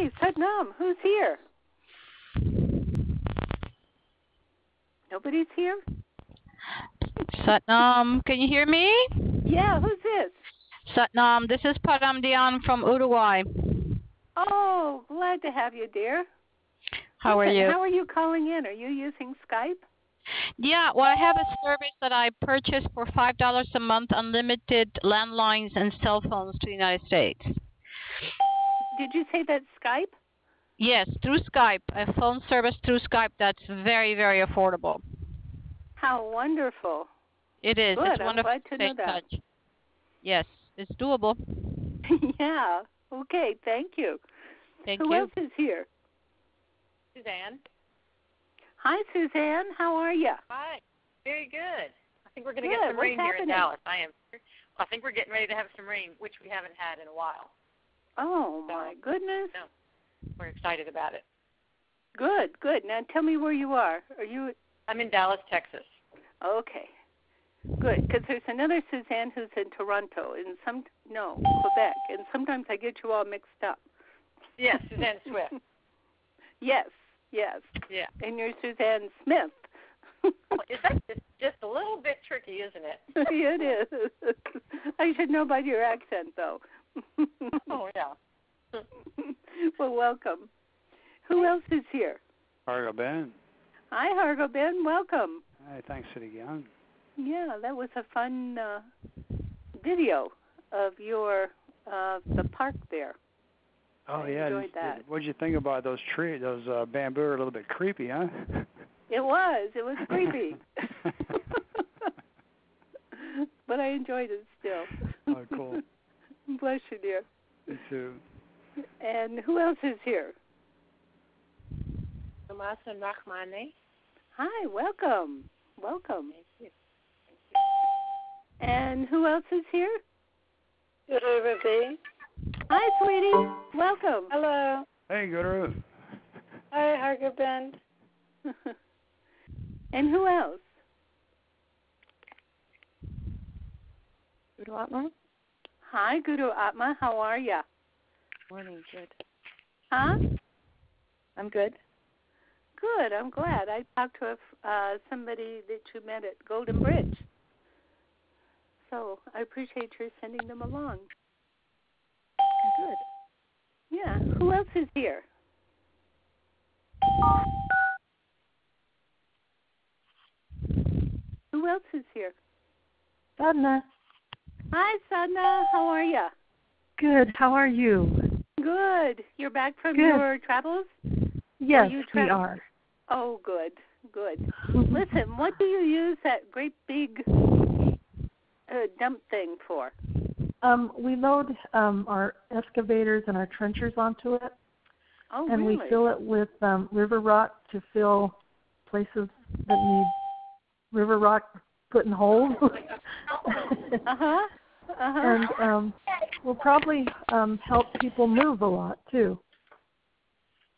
Hi, Satnam. Who's here? Nobody's here? Satnam, can you hear me? Yeah, who's this? Satnam, this is Paramdian from Uruguay. Oh, glad to have you, dear. How are you? How are you calling in? Are you using Skype? Yeah, well, I have a service that I purchased for $5 a month, unlimited landlines and cell phones to the United States. Did you say that's Skype? Yes, through Skype, a phone service through Skype that's very, very affordable. How wonderful. It is. Good, It's wonderful I'm glad to know that. touch. Yes, it's doable. Yeah, okay, thank you. Thank you. Who else is here? Suzanne. Hi, Suzanne. How are you? Hi. Very good. I think we're going to get some rain here in Dallas. I think we're getting ready to have some rain, which we haven't had in a while. Oh, so, my goodness. No, we're excited about it. Good, good. Now tell me where you are. I'm in Dallas, Texas. Okay. Good, because there's another Suzanne who's in Toronto, and Quebec, and sometimes I get you all mixed up. Yes, Suzanne Swift. Yes. Yeah. And you're Suzanne Smith. It's just a little bit tricky, isn't it? It is. I should know by your accent, though. Oh, yeah. Well, welcome. Who else is here? Hargo-Ben. Hi, Hargo-Ben. Welcome. Hi, thanks, Siri Gian. Yeah, that was a fun video of your the park there. Oh, yeah. Enjoyed that. What did you think about those trees? Those bamboo are a little bit creepy, huh? It was creepy. But I enjoyed it still. Oh, cool. Bless you, dear. Me too. And who else is here? Tomas and Rahmane. Hi, welcome. Welcome. Thank you. And who else is here? Guru. Hi, sweetie. Welcome. Hello. Hey, Guru. Hi, Hargo-Ben. And who else? Guru Atma. Hi, Guru Atma. How are ya? Morning. Good. Huh? I'm good. Good. I'm glad. I talked to somebody that you met at Golden Bridge. So I appreciate your sending them along. Good. Yeah. Who else is here? Who else is here? Sadna. Hi, Sadna. How are you? Good. How are you? Good. You're back from your travels? Yes, we are. Oh, good. Good. Listen, what do you use that great big dump thing for? We load our excavators and our trenchers onto it. Oh, and really? We fill it with river rock to fill places that need river rock put in holes. And we'll probably help people move a lot, too.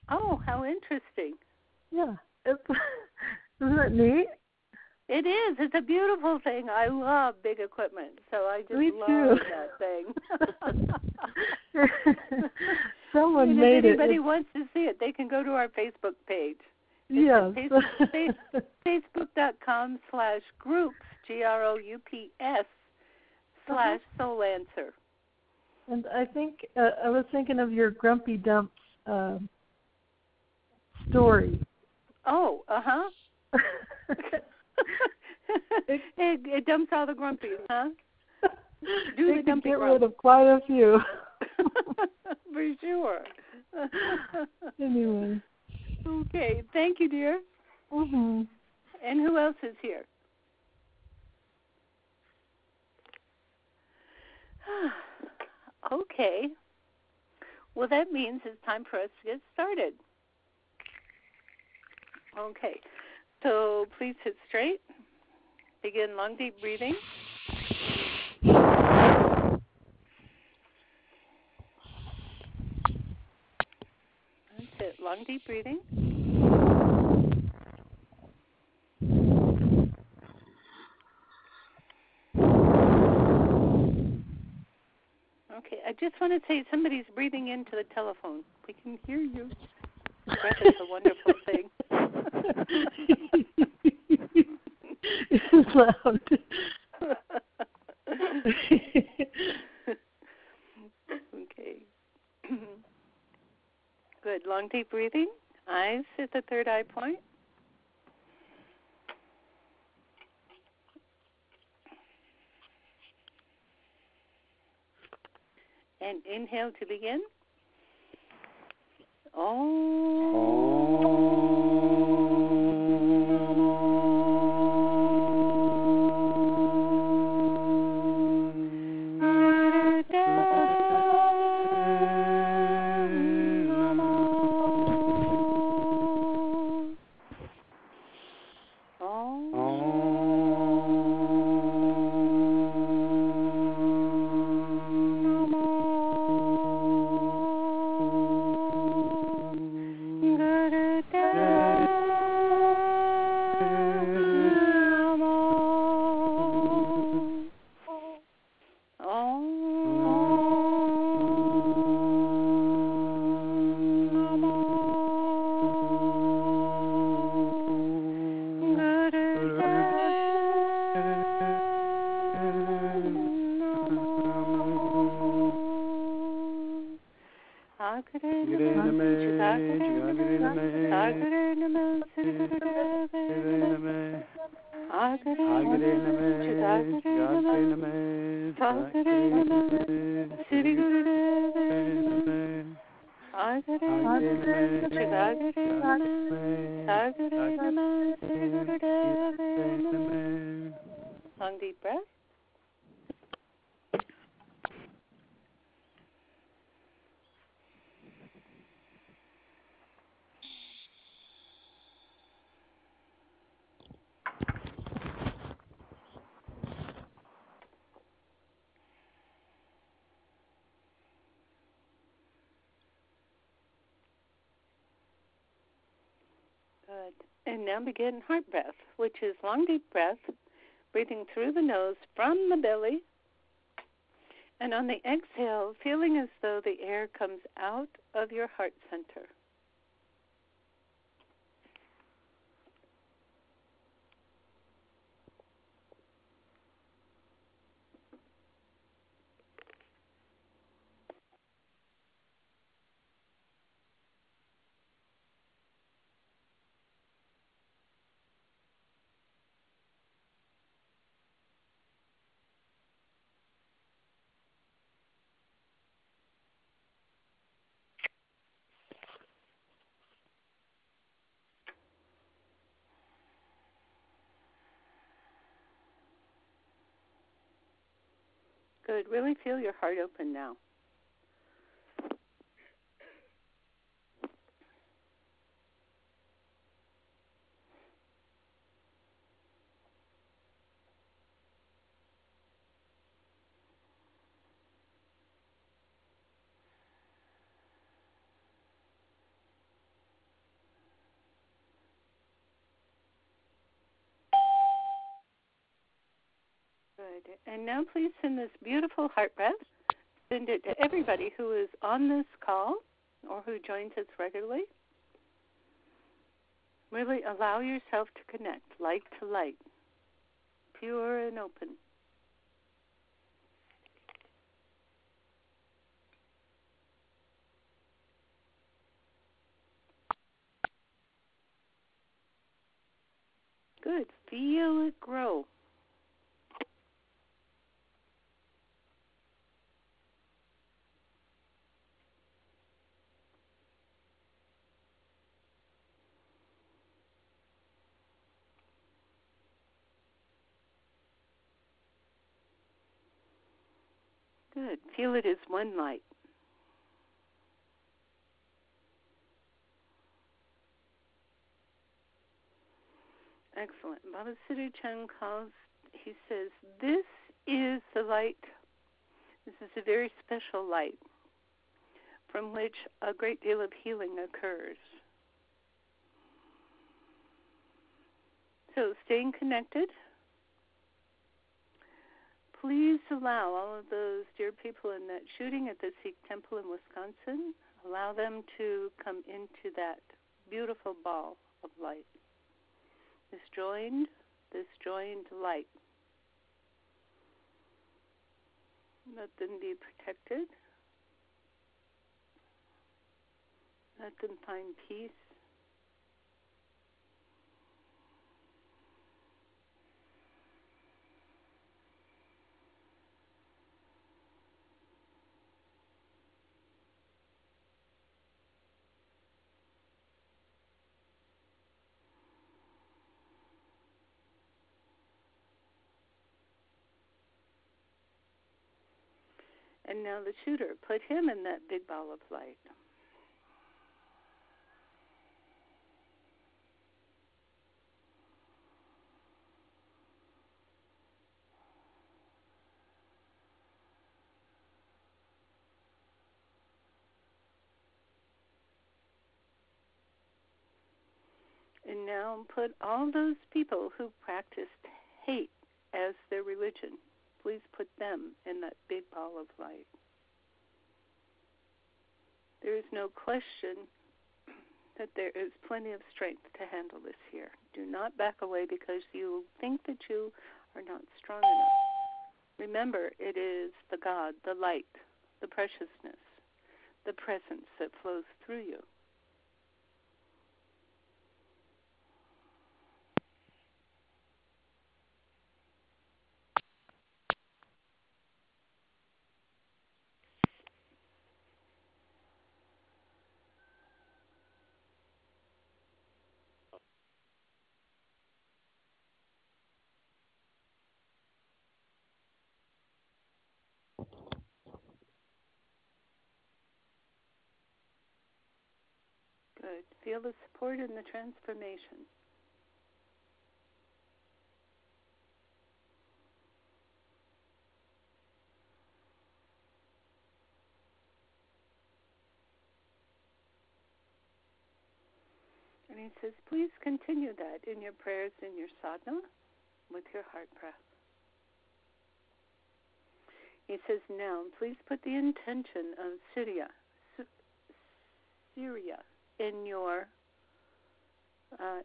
Oh, how interesting. Yeah. Isn't it neat? It is. It's a beautiful thing. I love big equipment, so I just love that thing. Someone made it. If anybody wants to see it, they can go to our Facebook page. Yes. Facebook.com/groups, GROUPS/Soul Answer. And I think I was thinking of your Grumpy Dumps story. Oh, It dumps all the grumpies, huh? They can get rid of quite a few. For sure. Anyway. Okay, thank you, dear. Mm-hmm. And who else is here? Okay. Well, that means it's time for us to get started. Okay. So please sit straight. Begin long, deep breathing. That's it. Long, deep breathing. Okay. A just want to say somebody's breathing into the telephone. We can hear you. Breath is a wonderful thing. It's loud. Okay. Good. Long, deep breathing. Eyes at the third eye point. And inhale to begin. Long deep breath. Good. And now begin heart breath, which is long deep breath, breathing through the nose from the belly. And on the exhale, feeling as though the air comes out of your heart center. Good. Really feel your heart open now. Good. And now please send this beautiful heart breath. Send it to everybody who is on this call or who joins us regularly. Really allow yourself to connect light to light, pure and open. Good. Feel it grow. Good. Feel it as one light. Excellent. Baba Siri Chand calls, he says, this is the light. This is a very special light from which a great deal of healing occurs. So staying connected, please allow all of those dear people in that shooting at the Sikh temple in Wisconsin, allow them to come into that beautiful ball of light. This joined light. Let them be protected. Let them find peace. And now the shooter, put him in that big ball of light. And now put all those people who practiced hate as their religion, please put them in that big ball of light. There is no question that there is plenty of strength to handle this here. Do not back away because you think that you are not strong enough. Remember, it is the God, the light, the preciousness, the presence that flows through you. Good. Feel the support in the transformation. And he says, please continue that in your prayers, in your sadhana, with your heart breath. He says, now, please put the intention of Syria in your,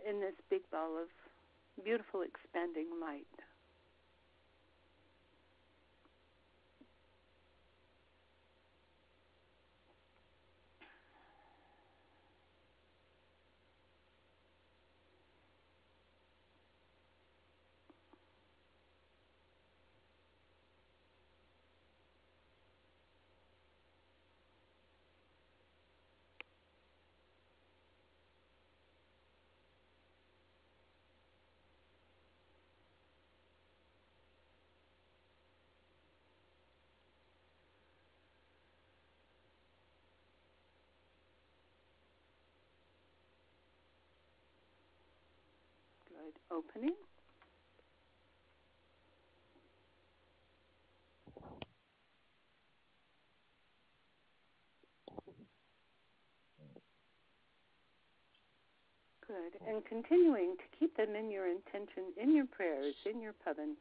in this big ball of beautiful expanding light. Good. Opening. Good. And continuing to keep them in your intention, in your prayers, in your pavan.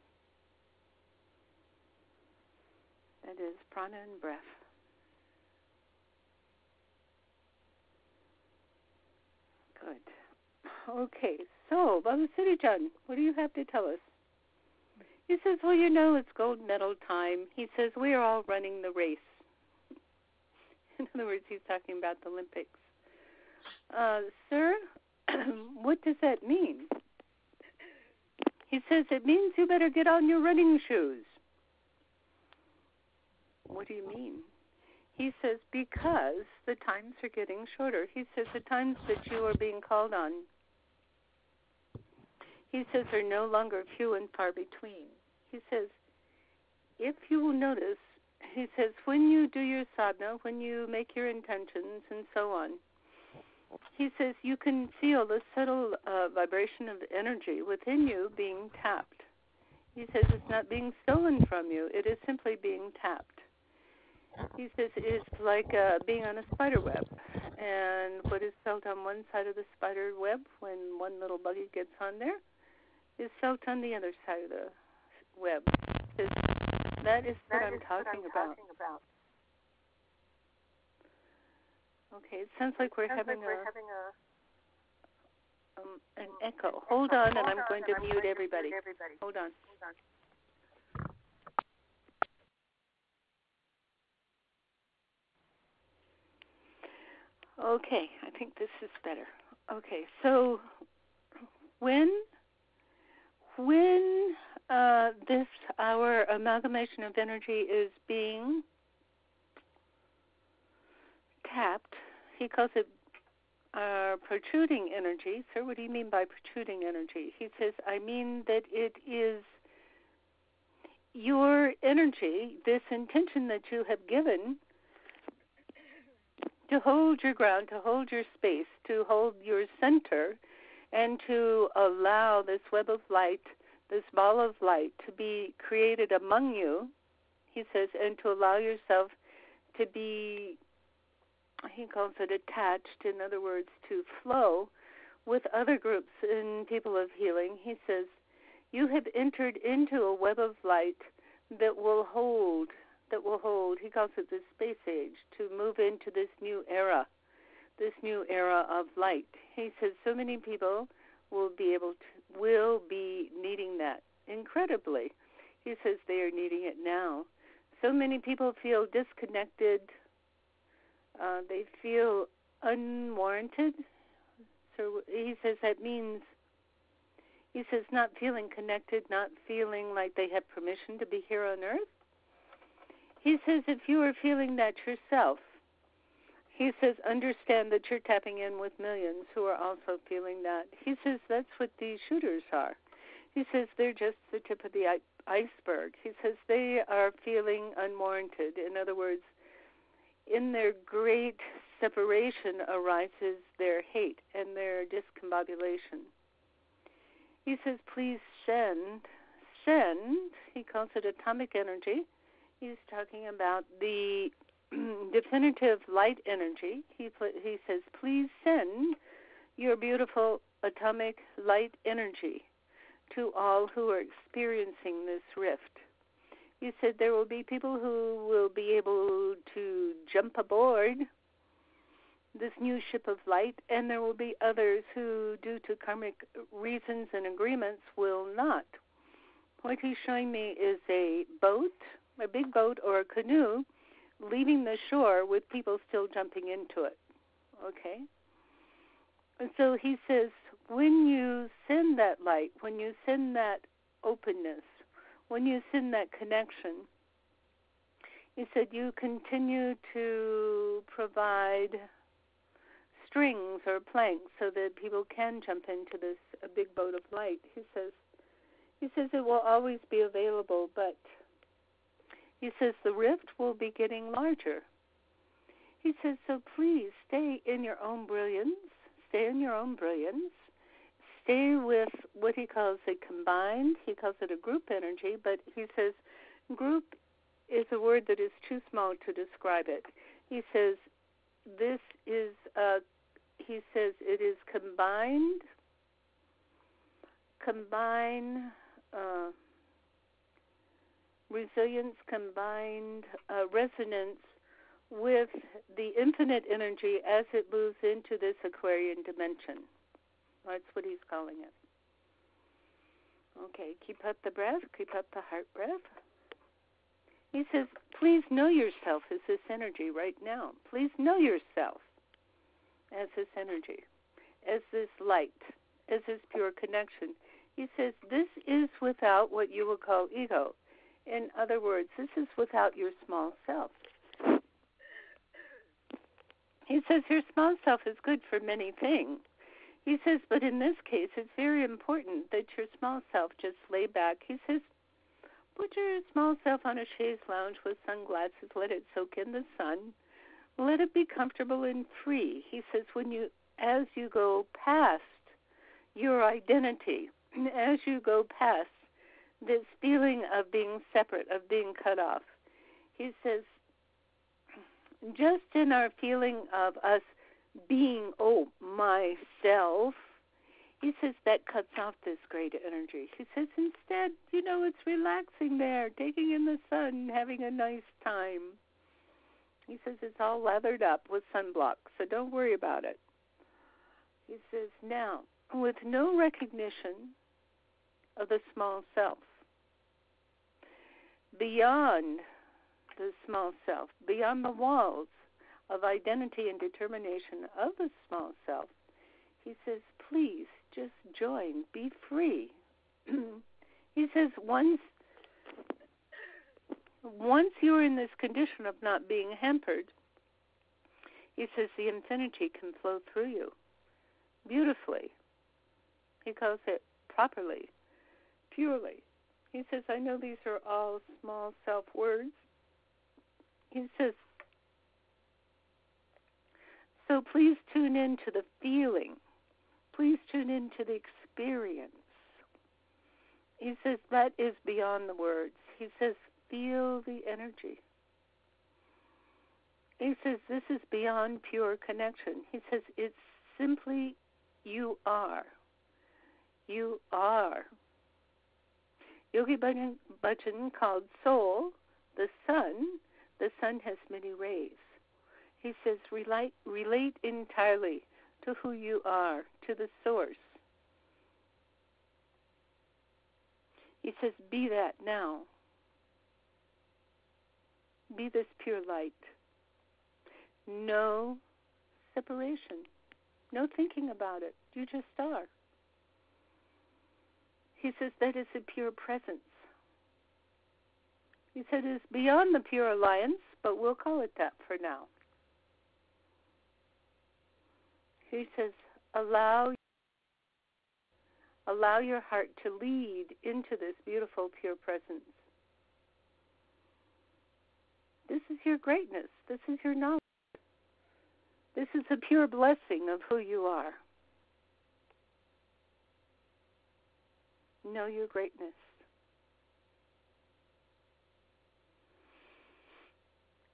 That is prana and breath. Good. Okay, so Baba Siri Chand, what do you have to tell us? He says, well, you know, it's gold medal time. He says, we are all running the race. In other words, he's talking about the Olympics. Sir, what does that mean? He says, it means you better get on your running shoes. What do you mean? He says, because the times are getting shorter. He says, the times that you are being called on, he says, are no longer few and far between. He says, if you will notice, he says, when you do your sadhana, when you make your intentions and so on, he says, you can feel the subtle vibration of energy within you being tapped. He says, it's not being stolen from you. It is simply being tapped. He says it's like being on a spider web. And what is felt on one side of the spider web when one little buggy gets on there is felt on the other side of the web. He says, That is what I'm talking about. Okay, it sounds like we're having an echo. Hold on, and I'm going to mute everybody. Hold on. Okay, I think this is better. Okay, so when this, our amalgamation of energy is being tapped, he calls it protruding energy. Sir, what do you mean by protruding energy? He says, I mean that it is your energy, this intention that you have given to hold your ground, to hold your space, to hold your center, and to allow this web of light, this ball of light to be created among you, he says, and to allow yourself to be, he calls it attached, in other words, to flow with other groups and people of healing. He says, you have entered into a web of light that will hold, he calls it the space age, to move into this new era of light. He says so many people will be needing that incredibly. He says they are needing it now. So many people feel disconnected. They feel unwarranted. So he says that means, he says not feeling connected, not feeling like they have permission to be here on earth. He says if you are feeling that yourself, he says understand that you're tapping in with millions who are also feeling that. He says that's what these shooters are. He says they're just the tip of the iceberg. He says they are feeling unwarranted. In other words, in their great separation arises their hate and their discombobulation. He says, please send, he calls it atomic energy. He's talking about the definitive light energy. He says, please send your beautiful atomic light energy to all who are experiencing this rift. He said there will be people who will be able to jump aboard this new ship of light, and there will be others who, due to karmic reasons and agreements, will not. What he's showing me is a boat, a big boat or a canoe, leaving the shore with people still jumping into it. Okay? And so he says, when you send that light, when you send that openness, when you send that connection, he said you continue to provide strings or planks so that people can jump into this big boat of light. He says it will always be available, but he says the rift will be getting larger. He says, so please stay in your own brilliance, stay with what he calls a combined, he calls it a group energy, but he says group is a word that is too small to describe it. He says this is, he says it is combined resilience, combined resonance with the infinite energy as it moves into this Aquarian dimension. That's what he's calling it. Okay, keep up the breath, keep up the heart breath. He says, please know yourself as this energy right now. Please know yourself as this energy, as this light, as this pure connection. He says, this is without what you will call ego. In other words, this is without your small self. He says your small self is good for many things. He says, but in this case, it's very important that your small self just lay back. He says, put your small self on a chaise lounge with sunglasses, let it soak in the sun, let it be comfortable and free. He says, as you go past your identity, as you go past this feeling of being separate, of being cut off, he says, just in our feeling of us being, myself, He says that cuts off this great energy. He says instead, it's relaxing there, taking in the sun, having a nice time. He says it's all lathered up with sunblock, so don't worry about it. He says, now, with no recognition of the small self, beyond the small self, beyond the walls of identity and determination of the small self, he says, please just join, be free. He says once you're in this condition of not being hampered, he says the infinity can flow through you beautifully. He calls it properly, purely. He says, I know these are all small self words. He says, so please tune into the feeling. Please tune into the experience. He says that is beyond the words. He says, feel the energy. He says this is beyond pure connection. He says it's simply you are. You are. Yogi Bhajan called soul the sun. The sun has many rays. He says relate entirely to who you are, to the source. He says, be that now. Be this pure light. No separation. No thinking about it. You just are. He says that is a pure presence. He said it is beyond the pure alliance, but we'll call it that for now. He says, allow your heart to lead into this beautiful pure presence. This is your greatness. This is your knowledge. This is a pure blessing of who you are. Know your greatness.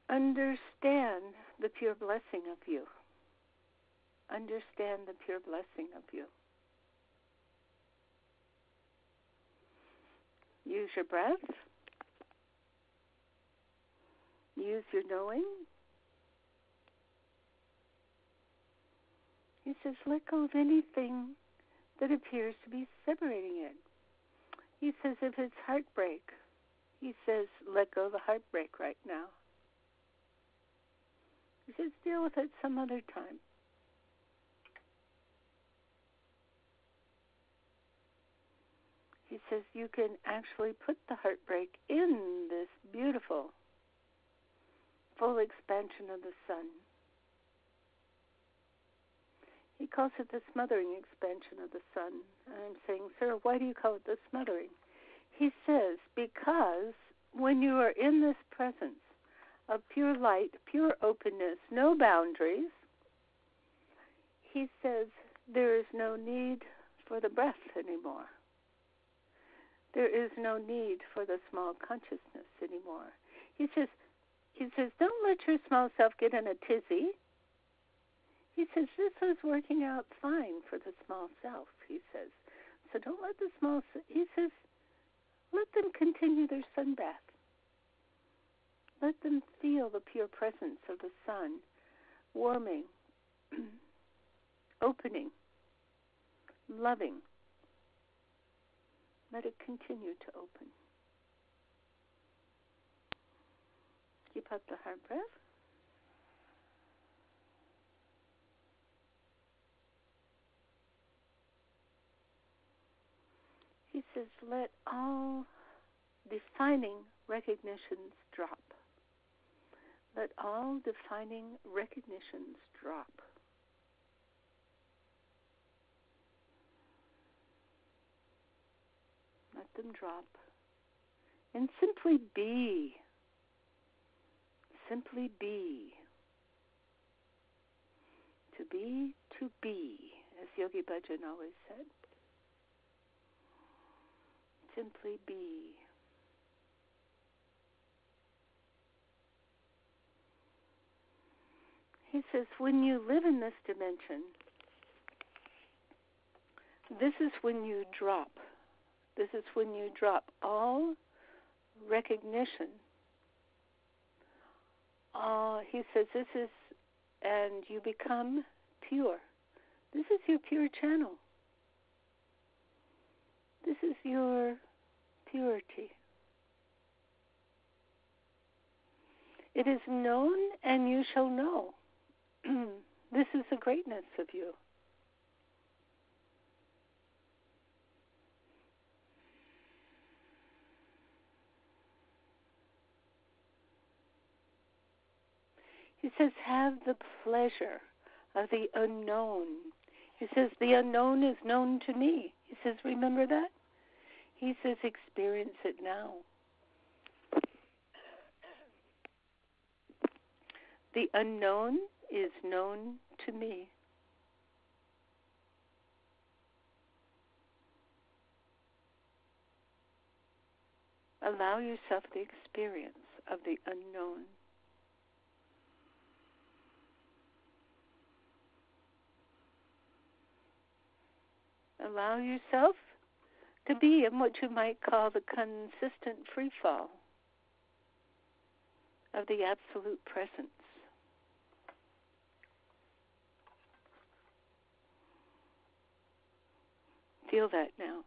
Understand the pure blessing of you. Understand the pure blessing of you. Use your breath. Use your knowing. He says, let go of anything that appears to be separating it. He says, if it's heartbreak, he says, let go of the heartbreak right now. He says, deal with it some other time. He says, you can actually put the heartbreak in this beautiful, full expansion of the sun. He calls it the smothering expansion of the sun. And I'm saying, sir, why do you call it the smothering? He says, because when you are in this presence of pure light, pure openness, no boundaries, he says there is no need for the breath anymore. There is no need for the small consciousness anymore. He says, don't let your small self get in a tizzy. He says, this is working out fine for the small self, he says. So don't let the small self, he says, let them continue their sun bath. Let them feel the pure presence of the sun, warming, opening, loving. Let it continue to open. Keep up the hard breath. He says, let all defining recognitions drop. Let all defining recognitions drop. Let them drop. And simply be. Simply be. To be, as Yogi Bhajan always said. Simply be. He says, when you live in this dimension This is when you drop. This is when you drop all recognition. He says this is, and you become pure. This is your pure channel. This is your purity. It is known and you shall know. This is the greatness of you. He says, have the pleasure of the unknown. He says, the unknown is known to me. He says, remember that? He says, experience it now. The unknown is known to me. Allow yourself the experience of the unknown. Allow yourself to be in what you might call the consistent free fall of the absolute presence. Feel that now.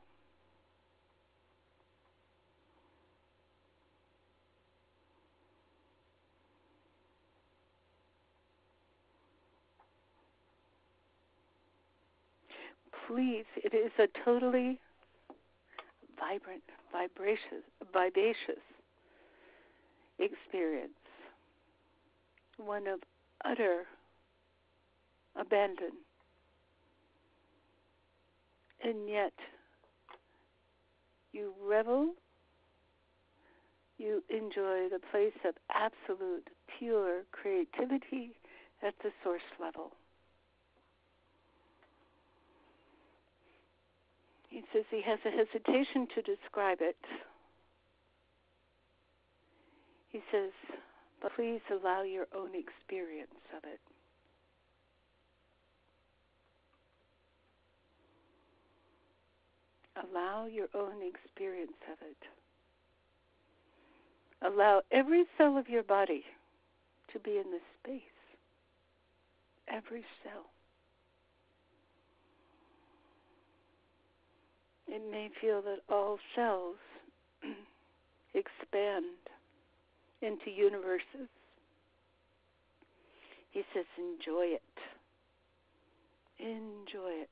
Please, it is a totally vibrant, vivacious experience. One of utter abandon. And yet, you revel, you enjoy the place of absolute, pure creativity at the source level. He says he has a hesitation to describe it. He says, but please allow your own experience of it. Allow your own experience of it. Allow every cell of your body to be in this space. Every cell. It may feel that all cells expand into universes. He says, enjoy it. Enjoy it.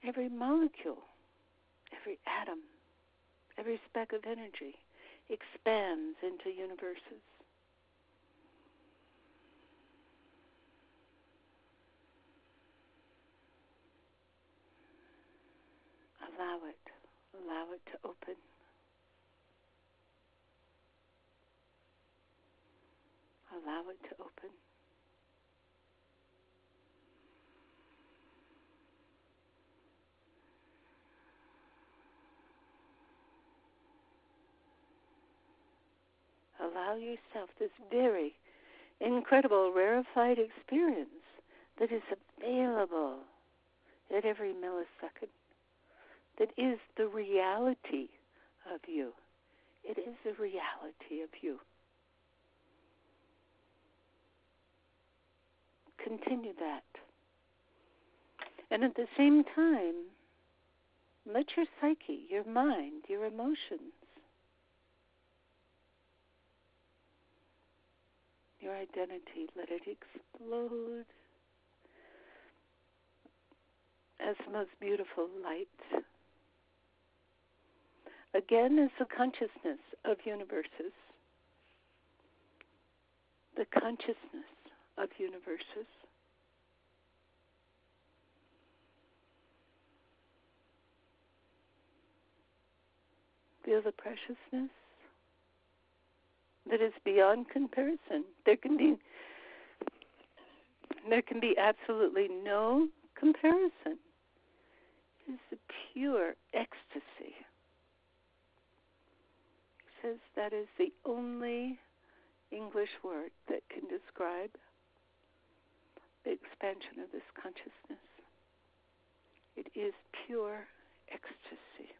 Every molecule, every atom, every speck of energy expands into universes. Allow it to open. Allow it to open. Allow yourself this very incredible, rarefied experience that is available at every millisecond, that is the reality of you. It is the reality of you. Continue that. And at the same time, let your psyche, your mind, your emotions, your identity, let it explode as the most beautiful light. Again, as the consciousness of universes. The consciousness of universes. Feel the preciousness that is beyond comparison. There can be absolutely no comparison. It is the pure ecstasy. He says that is the only English word that can describe the expansion of this consciousness. It is pure ecstasy.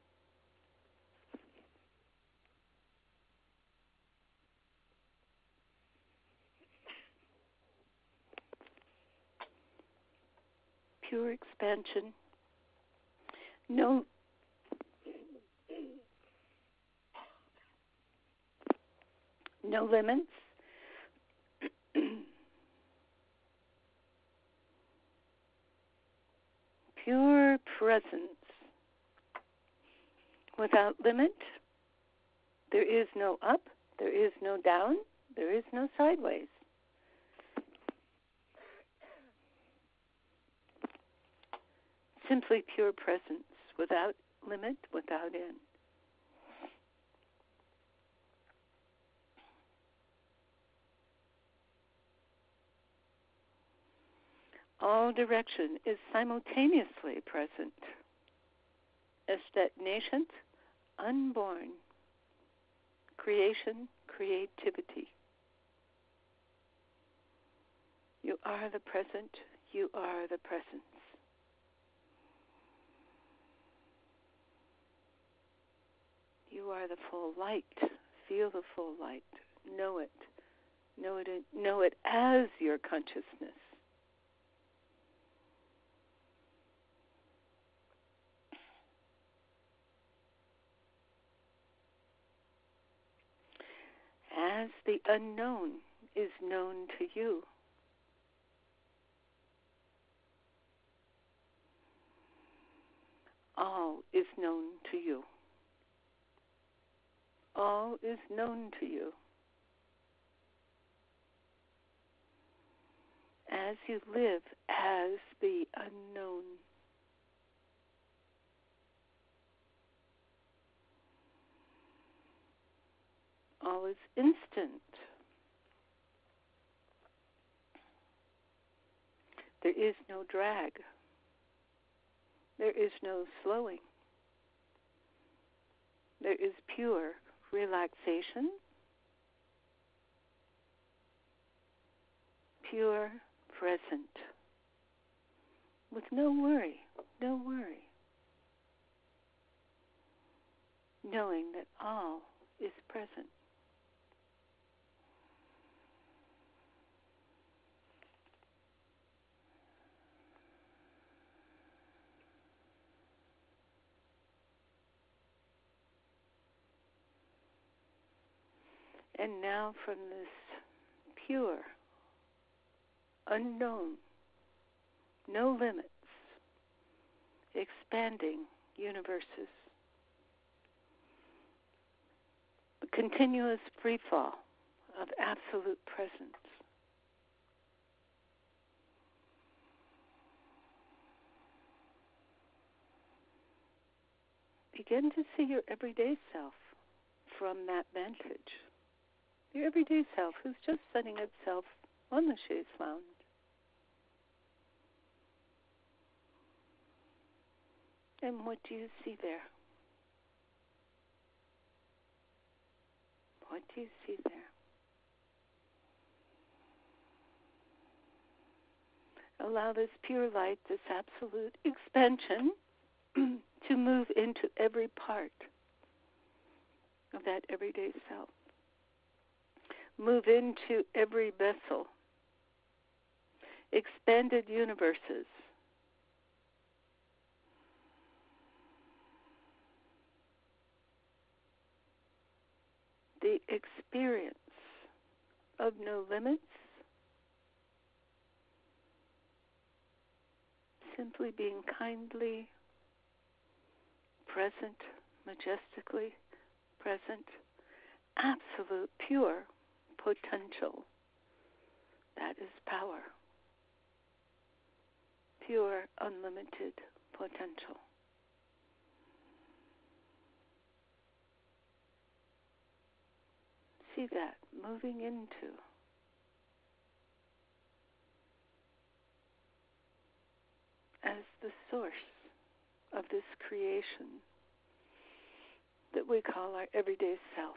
Pure expansion. No limits. Pure presence. Without limit, there is no up, there is no down, there is no sideways. Simply pure presence, without limit, without end. All direction is simultaneously present. Estet nascent, unborn. Creation, creativity. You are the present, you are the presence. You are the full light. Feel the full light. Know it. Know it as your consciousness. As the unknown is known to you. All is known to you. All is known to you. As you live as the unknown. All is instant. There is no drag. There is no slowing. There is pure relaxation, pure present, with no worry, knowing that all is present. And now from this pure, unknown, no limits, expanding universes, a continuous freefall of absolute presence. Begin to see your everyday self from that vantage. Your everyday self who's just setting itself on the chaise lounge. And what do you see there? What do you see there? Allow this pure light, this absolute expansion to move into every part of that everyday self. Move into every vessel. Expanded universes. The experience of no limits, simply being kindly present, majestically present, absolute, pure potential. That is power. Pure, unlimited potential. See that moving into as the source of this creation that we call our everyday self,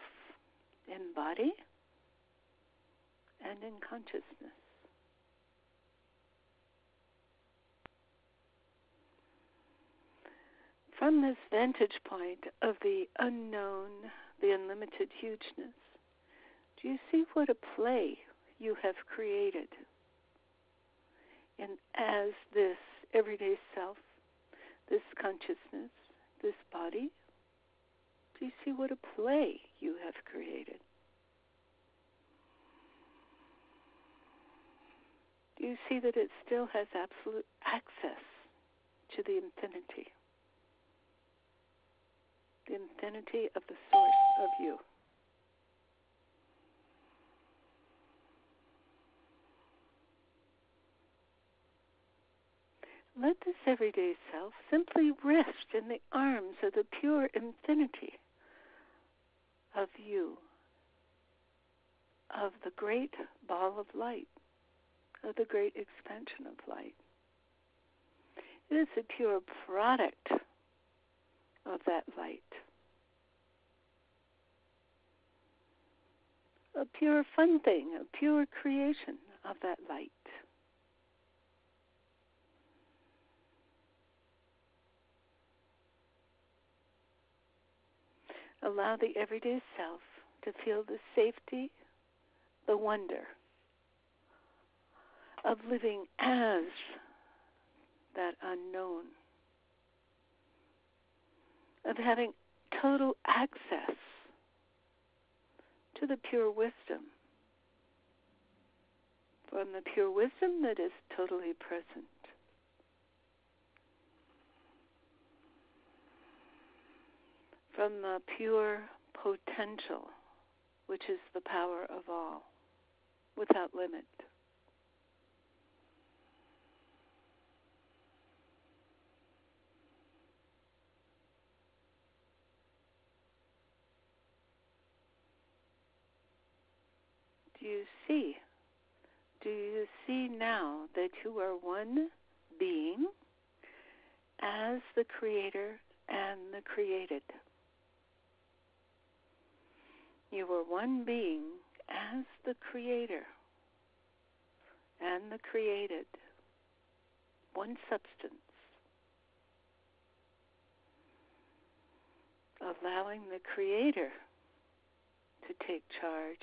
in body and in consciousness. From this vantage point of the unknown, the unlimited hugeness, do you see what a play you have created? And as this everyday self, this consciousness, this body, do you see what a play you have created? Do you see that it still has absolute access to the infinity of the source of you? Let this everyday self simply rest in the arms of the pure infinity of you, of the great ball of light, of the great expansion of light. It is a pure product of that light, a pure fun thing, a pure creation of that light. Allow the everyday self to feel the safety, the wonder of living as that unknown, of having total access to the pure wisdom, from the pure wisdom that is totally present. From the pure potential, which is the power of all, without limit. Do you see? Do you see now that you are one being as the Creator and the created? You are one being as the Creator and the created, one substance, allowing the Creator to take charge,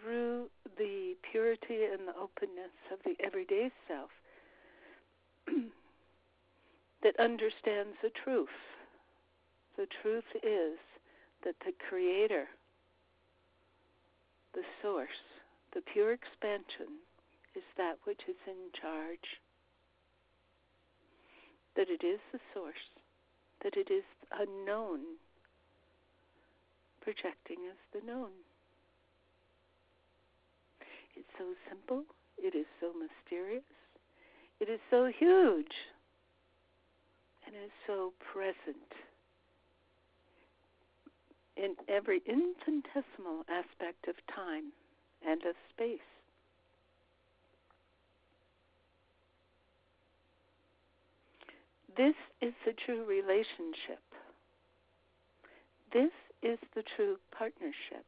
through the purity and the openness of the everyday self that understands the truth. The truth is that the Creator, the source, the pure expansion, is that which is in charge. That it is the source, that it is unknown, projecting as the known. It's so simple, it is so mysterious, it is so huge, and is so present in every infinitesimal aspect of time and of space. This is the true relationship. This is the true partnership.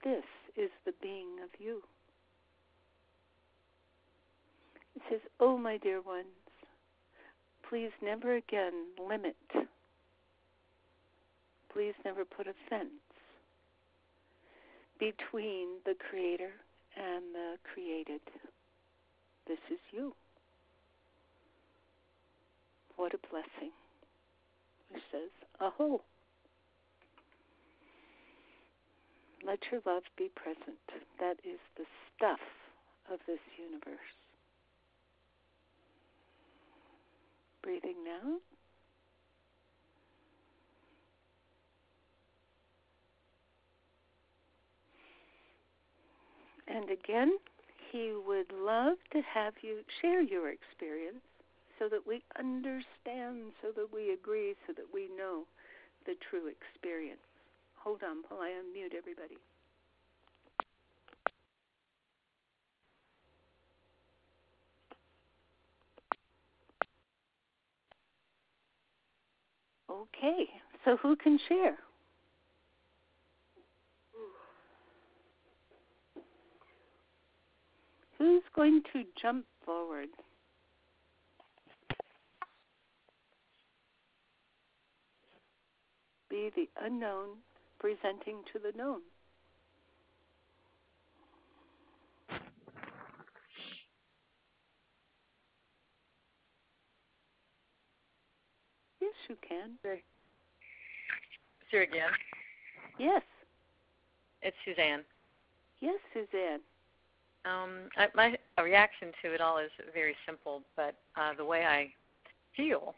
This is the being of you. It says, oh, my dear ones, please never again limit. Please never put a fence between the Creator and the created. This is you. What a blessing. Which says, aho. Let your love be present. That is the stuff of this universe. Breathing now. And again, he would love to have you share your experience so that we understand, so that we agree, so that we know the true experience. Hold on while I unmute everybody. Okay, so who can share? Who's going to jump forward? Be the unknown presenting to the known. Yes, you can. Siri Gian. Yes. It's Suzanne. Yes, Suzanne. My reaction to it all is very simple, but the way I feel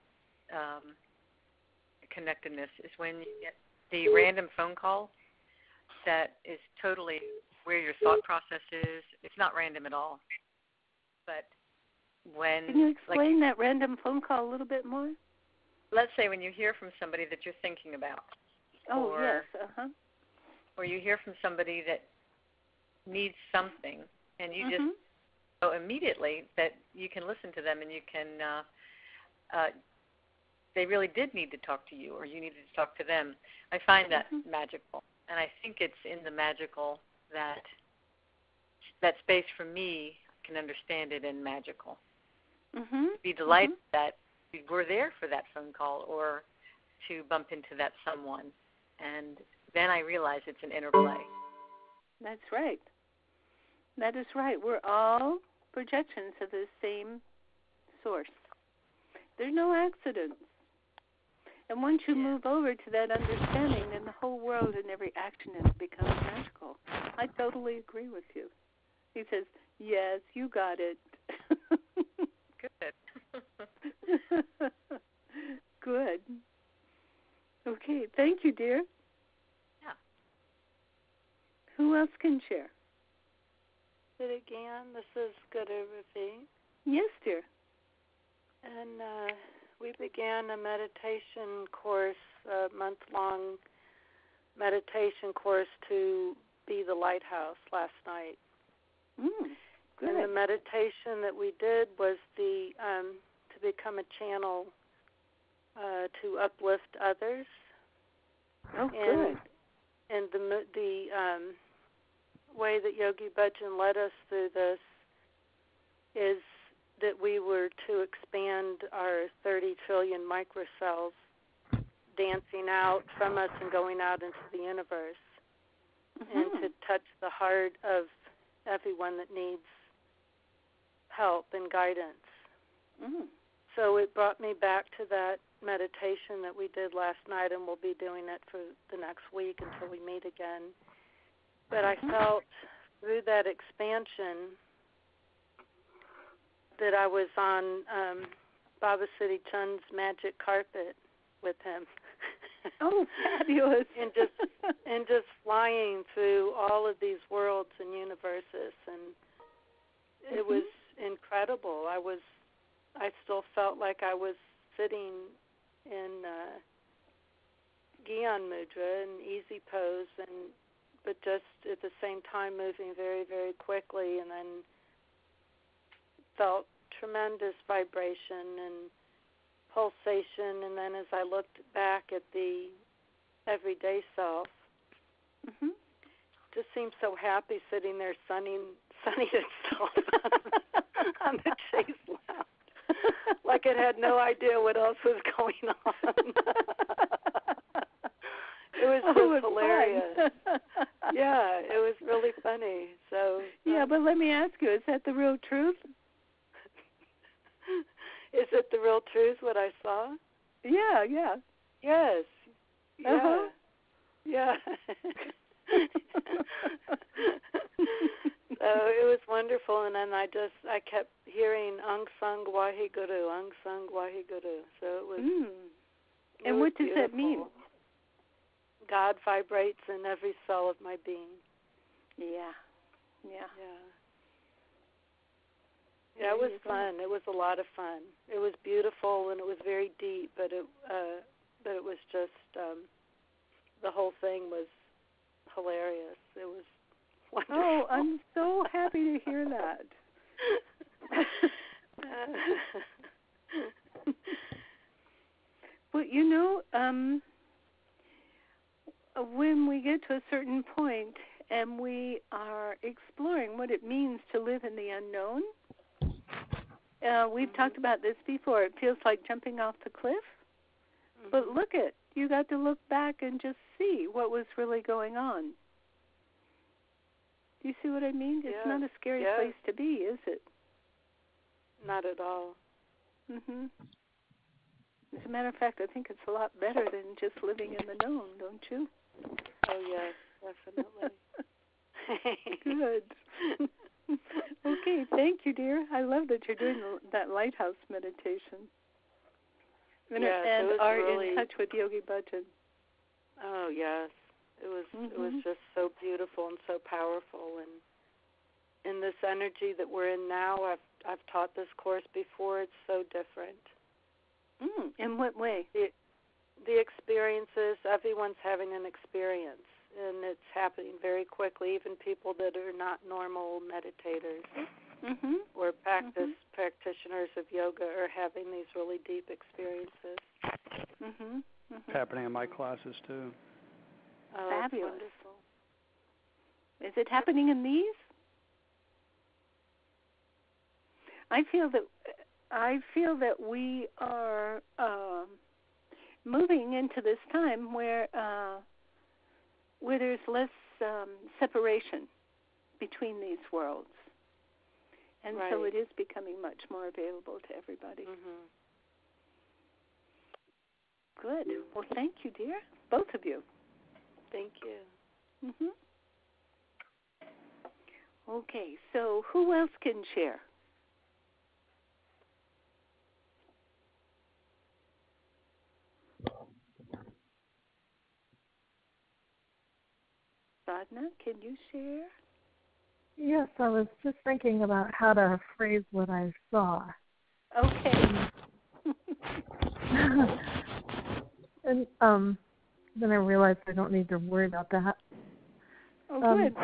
connectedness is when you get the random phone call that is totally where your thought process is. It's not random at all. But when... Can you explain that random phone call a little bit more? Let's say when you hear from somebody that you're thinking about. Oh, yes, Or you hear from somebody that needs something, and you just know immediately that you can listen to them and you can, they really did need to talk to you or you needed to talk to them. I find that magical. And I think it's in the magical that space for me can understand it in magical. Be delighted that we were there for that phone call or to bump into that someone. And then I realize it's an interplay. That's right. That is right. We're all projections of the same source. There's no accidents. And once you move over to that understanding, then the whole world and every action in it becomes magical. I totally agree with you. He says, yes, you got it. Good. Good. Okay, thank you, dear. Yeah. Who else can share? It again. This is Kaur.m4v. Yes, dear. And we began a meditation course, a month-long meditation course to be the lighthouse last night. Good. And the meditation that we did was to become a channel to uplift others. Oh, good. And the way that Yogi Bhajan led us through this is that we were to expand our 30 trillion microcells dancing out from us and going out into the universe and to touch the heart of everyone that needs help and guidance. So it brought me back to that meditation that we did last night, and we'll be doing it for the next week until we meet again. But I felt through that expansion that I was on Baba Siri Chand's magic carpet with him. Oh, fabulous. and just flying through all of these worlds and universes, and it was incredible. I still felt like I was sitting in Gian Mudra in easy pose, but just at the same time moving very, very quickly, and then felt tremendous vibration and pulsation. And then as I looked back at the everyday self, just seemed so happy sitting there sunning itself on the chase lounge. Like it had no idea what else was going on. It was just hilarious. Yeah, it was really funny. So yeah, but let me ask you, is that the real truth? Is it the real truth what I saw? Yeah. Yes. Yeah. Yeah. So it was wonderful, and then I kept hearing Aung Sang Waheguru, Aung Sang Waheguru. So it was. And what does that mean? God vibrates in every cell of my being. Yeah. Yeah, it was fun. It was a lot of fun. It was beautiful and it was very deep, but it was just the whole thing was hilarious. It was wonderful. Oh, I'm so happy to hear that. Well, you know, when we get to a certain point and we are exploring what it means to live in the unknown. We've talked about this before. It feels like jumping off the cliff. But look at, you got to look back and just see what was really going on. Do you see what I mean? It's not a scary place to be, is it? Not at all. Mhm. As a matter of fact, I think it's a lot better than just living in the known, don't you? Oh, yes, definitely. Good. Okay, thank you, dear. I love that you're doing that lighthouse meditation. And are really in touch with Yogi Bhajan. Oh, yes. It was just so beautiful and so powerful. And in this energy that we're in now, I've taught this course before. It's so different. In what way? The experiences, everyone's having an experience, and it's happening very quickly. Even people that are not normal meditators or practitioners of yoga are having these really deep experiences. It's happening in my classes, too. Oh, fabulous. Wonderful. Is it happening in these? I feel that we are moving into this time where there's less separation between these worlds, and so it is becoming much more available to everybody. Good. Well, thank you, dear, both of you. Thank you. Okay, so who else can share? Sadhna, can you share? Yes, I was just thinking about how to phrase what I saw. Okay. And then I realized I don't need to worry about that. Oh, good.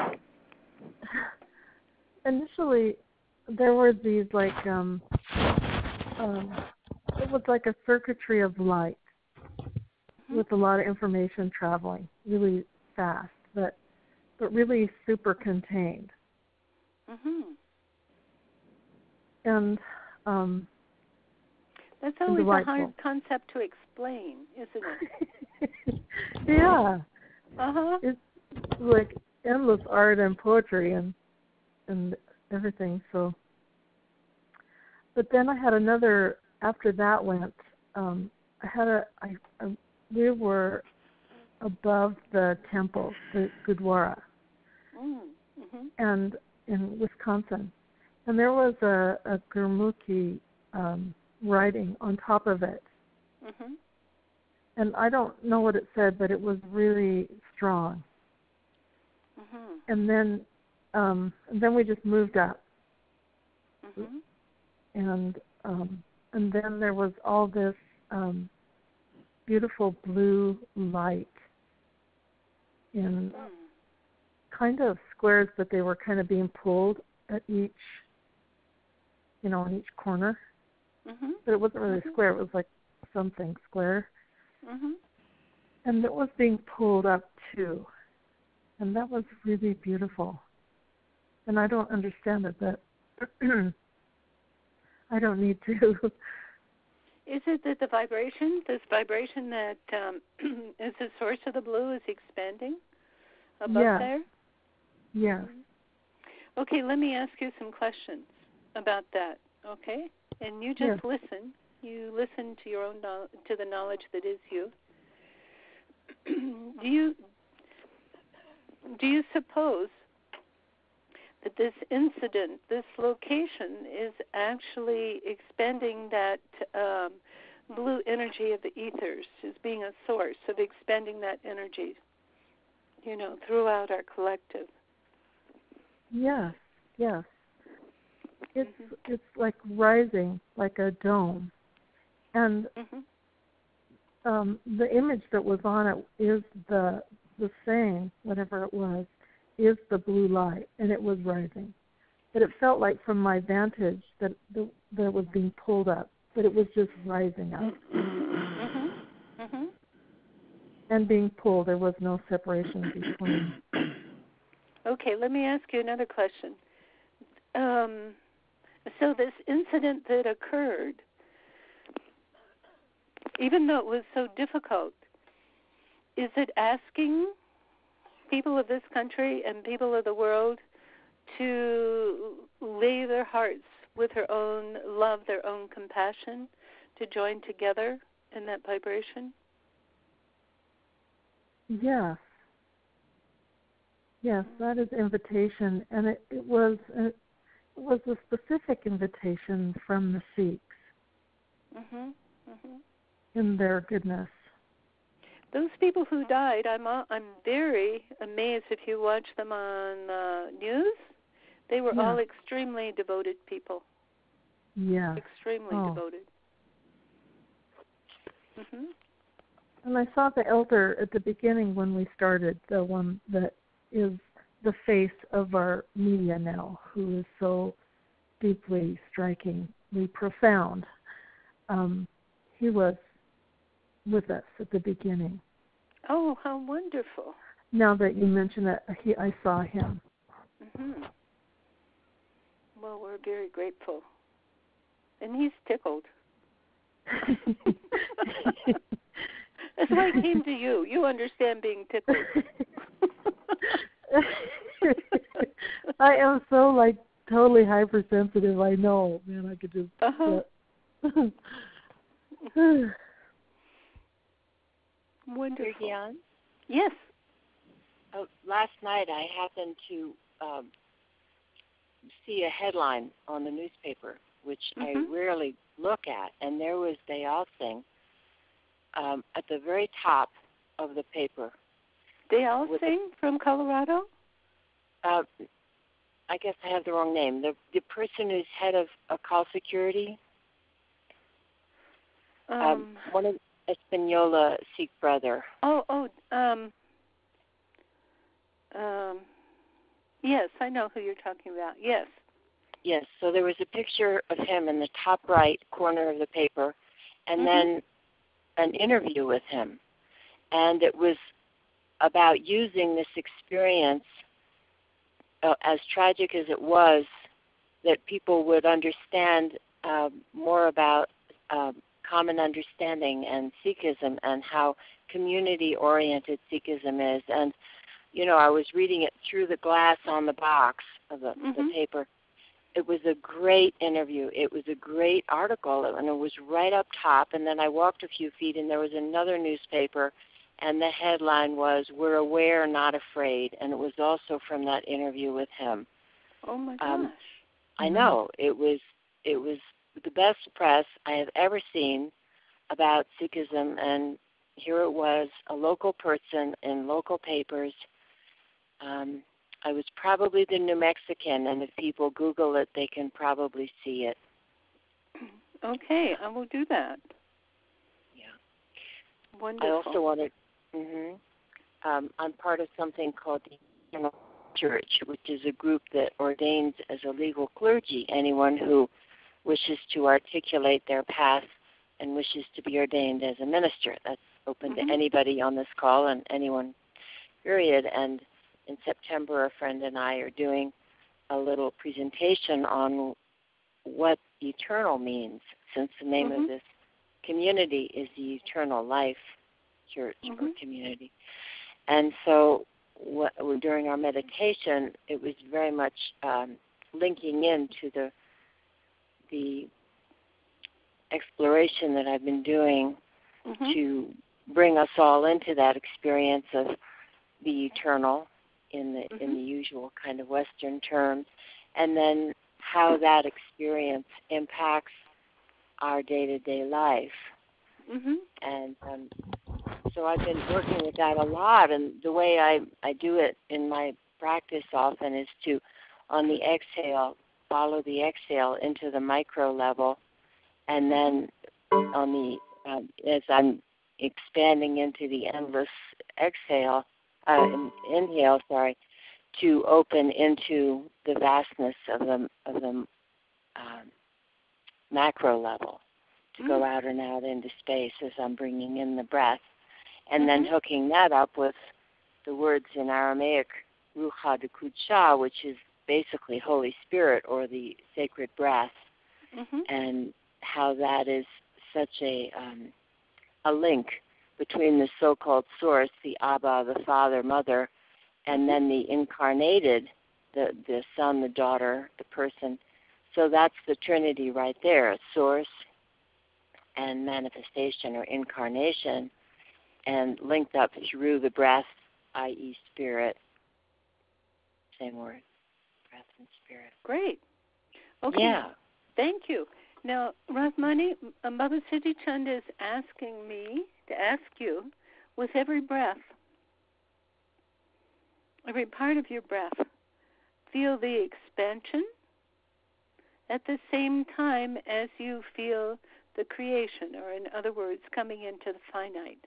Initially, there were these it was like a circuitry of light with a lot of information traveling really fast, but really super contained. And that's always delightful. a hard concept to explain, isn't it? Yeah. It's like endless art and poetry and everything. So, but then I had another. After that went, we were above the temple, the Gurdwara, and in Wisconsin, and there was a Gurmukhi writing on top of it. And I don't know what it said, but it was really strong. And then we just moved up. And then there was all this beautiful blue light in kind of squares, but they were kind of being pulled at each, in each corner. But it wasn't really a square. It was like something square. And it was being pulled up, too. And that was really beautiful. And I don't understand it, but I don't need to. Is it that this vibration that is the source of the blue is expanding above there? Yes. Okay, let me ask you some questions about that, okay? And you just listen. You listen to your own to the knowledge that is you. Do you suppose that this incident, this location, is actually expanding that blue energy of the ethers, is being a source of expanding that energy, throughout our collective? Yes. It's like rising, like a dome. And the image that was on it is the same, whatever it was, is the blue light, and it was rising. But it felt like from my vantage that it was being pulled up, but it was just rising up. And being pulled, there was no separation between. Okay, let me ask you another question. So this incident that occurred, even though it was so difficult, is it asking people of this country and people of the world to lay their hearts with their own love, their own compassion, to join together in that vibration? Yes. Yes, that is invitation, and it was a specific invitation from the Sikhs in their goodness. Those people who died, I'm very amazed if you watch them on news. They were all extremely devoted people. Yeah. Extremely devoted. And I saw the elder at the beginning when we started, the one that is the face of our media now, who is so deeply, strikingly profound. He was with us at the beginning. Oh, how wonderful. Now that you mention it, I saw him. Well, we're very grateful. And he's tickled. That's why I came to you. You understand being tickled. I am so totally hypersensitive. I know, man. I could just. Wonderful. Siri Gian? Yes. Last night I happened to see a headline on the newspaper, which I rarely look at, and there was Dayal Singh at the very top of the paper. Dayal Singh from Colorado? I guess I have the wrong name. The person who's head of call security. One of Espanola Sikh brother. Yes, I know who you're talking about. Yes. Yes, so there was a picture of him in the top right corner of the paper, and then an interview with him. And it was about using this experience, as tragic as it was, that people would understand more about common understanding and Sikhism and how community-oriented Sikhism is. And, I was reading it through the glass on the box of the paper. It was a great interview. It was a great article, and it was right up top. And then I walked a few feet, and there was another newspaper, and the headline was, "We're aware, not afraid." And it was also from that interview with him. Oh, my gosh. I know. It was the best press I have ever seen about Sikhism, and here it was, a local person in local papers. I was probably the New Mexican, and if people Google it, they can probably see it. Okay, I will do that. Yeah. Wonderful. I also wanted, I'm part of something called the Eternal Church, which is a group that ordains as a legal clergy anyone who wishes to articulate their path and wishes to be ordained as a minister. That's open to anybody on this call and anyone, period. And in September, a friend and I are doing a little presentation on what eternal means, since the name of this community is the Eternal Life Church or community. And so during our meditation, it was very much linking into the exploration that I've been doing to bring us all into that experience of the eternal in the usual kind of Western terms, and then how that experience impacts our day-to-day life. And so I've been working with that a lot, and the way I do it in my practice often is to, on the exhale, follow the exhale into the micro level, and then on the as I'm expanding into the endless inhale, to open into the vastness of the macro level, to go out and out into space as I'm bringing in the breath, and then hooking that up with the words in Aramaic Ruha de Kucha, which is basically Holy Spirit or the sacred breath, and how that is such a link between the so-called source, the Abba, the Father, Mother, and then the incarnated, the Son, the daughter, the person. So that's the Trinity right there, source and manifestation or incarnation, and linked up through the breath, i.e. spirit. Same word, breath and spirit. Great. Okay. Yeah. Thank you. Now, Rasmani, Baba Siri Chand is asking me to ask you, with every breath, every part of your breath, feel the expansion at the same time as you feel the creation, or in other words, coming into the finite.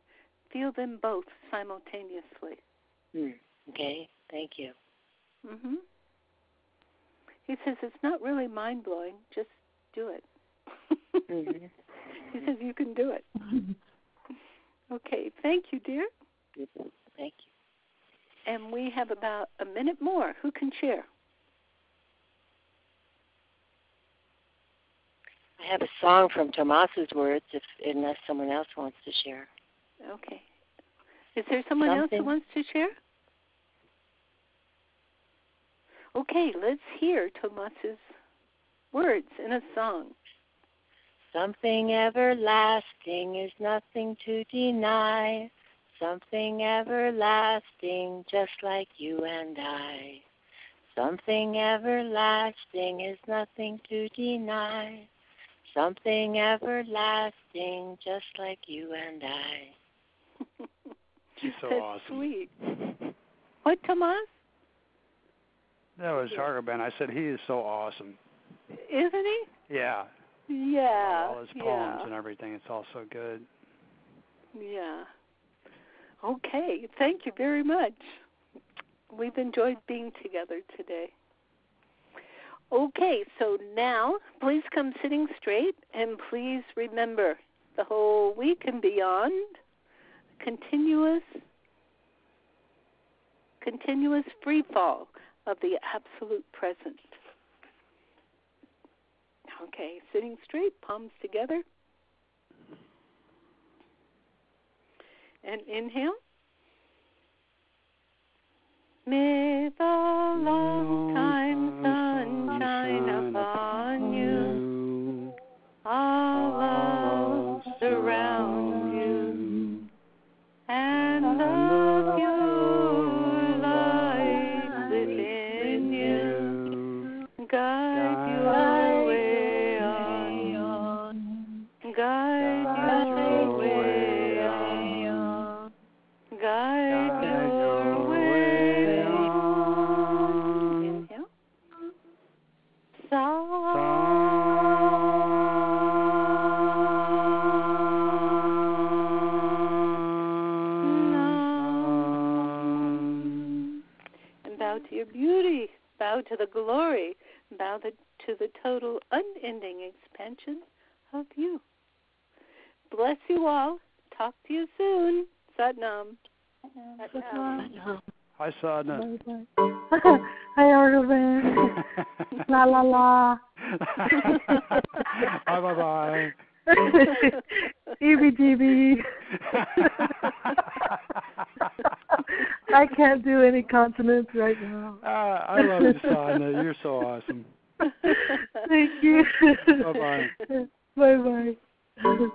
Feel them both simultaneously. Okay, thank you. He says it's not really mind-blowing, just do it. He says you can do it. Okay, thank you, dear. Thank you. And we have about a minute more. Who can share? I have a song from Tomas's words, unless someone else wants to share. Okay. Is there someone else who wants to share? Okay, let's hear Tomas's words in a song. Something everlasting is nothing to deny. Something everlasting, just like you and I. Something everlasting is nothing to deny. Something everlasting, just like you and I. She's so That's awesome. Sweet. What, Tomas? That was Hargaben. I said he is so awesome. Isn't he? Yeah. Yeah. All his poems and everything. It's all so good. Yeah. Okay. Thank you very much. We've enjoyed being together today. Okay, so now please come sitting straight, and please remember the whole week and beyond, continuous free fall of the absolute present. Okay, sitting straight, palms together. And inhale. May the long time sunshine upon you, all love surround you, and the pure light within you guide you the way on, guide you the way on, guide your way on. Inhale. And bow to your beauty, bow to the glory, bow to the total unending expansion of you. Bless you all. Talk to you soon. Satnam. Satnam. Hi, Sadhna. Hi, Argaben. La la la. Bye bye bye. EBGB. I can't do any consonants right now. I love you, Sadhna. You're so awesome. Thank you. Bye bye. Bye bye.